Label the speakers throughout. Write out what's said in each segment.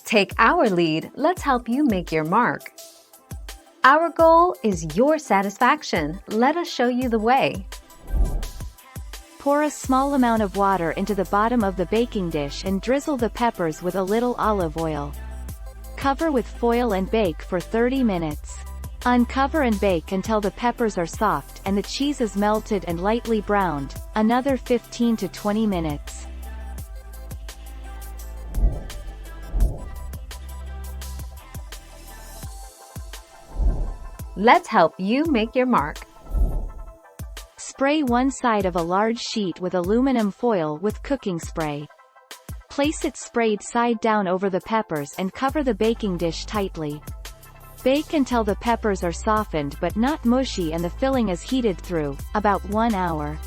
Speaker 1: Take our lead, let's help you make your mark. Our goal is your satisfaction. Let us show you the way.
Speaker 2: Pour a small amount of water into the bottom of the baking dish and drizzle the peppers with a little olive oil. Cover with foil and bake for 30 minutes. Uncover and bake until the peppers are soft and the cheese is melted and lightly browned, another 15 to 20 minutes.
Speaker 1: Let's help you make your mark.
Speaker 2: Spray one side of a large sheet with aluminum foil with cooking spray. Place it sprayed side down over the peppers and cover the baking dish tightly. Bake until the peppers are softened but not mushy and the filling is heated through, about 1 hour.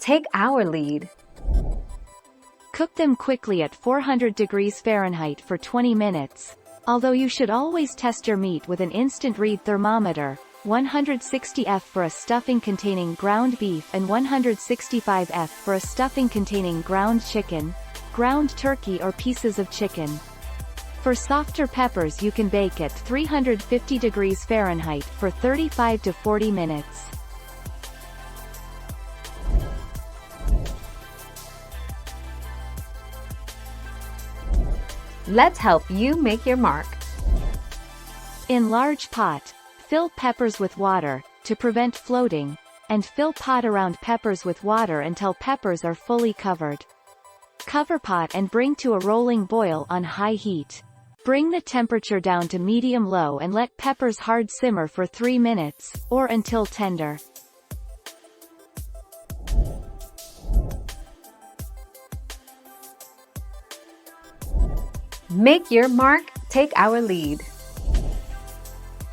Speaker 1: Take our lead.
Speaker 2: Cook them quickly at 400 degrees Fahrenheit for 20 minutes, although you should always test your meat with an instant read thermometer, 160 F for a stuffing containing ground beef and 165 F for a stuffing containing ground chicken, ground turkey or pieces of chicken. For softer peppers you can bake at 350 degrees Fahrenheit for 35 to 40 minutes.
Speaker 1: Let's help you make your mark.
Speaker 2: In large pot, fill peppers with water, to prevent floating, and fill pot around peppers with water until peppers are fully covered. Cover pot and bring to a rolling boil on high heat. Bring the temperature down to medium-low and let peppers hard simmer for 3 minutes, or until tender.
Speaker 1: Make your mark, take our lead.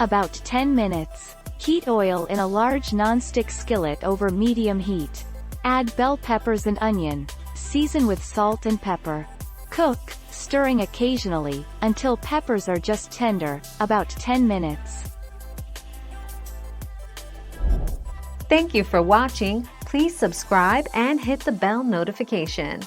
Speaker 2: About 10 minutes. Heat oil in a large non-stick skillet over medium heat. Add bell peppers and onion. Season with salt and pepper. Cook, stirring occasionally, until peppers are just tender, about 10 minutes.
Speaker 1: Thank you for watching. Please subscribe and hit the bell notification.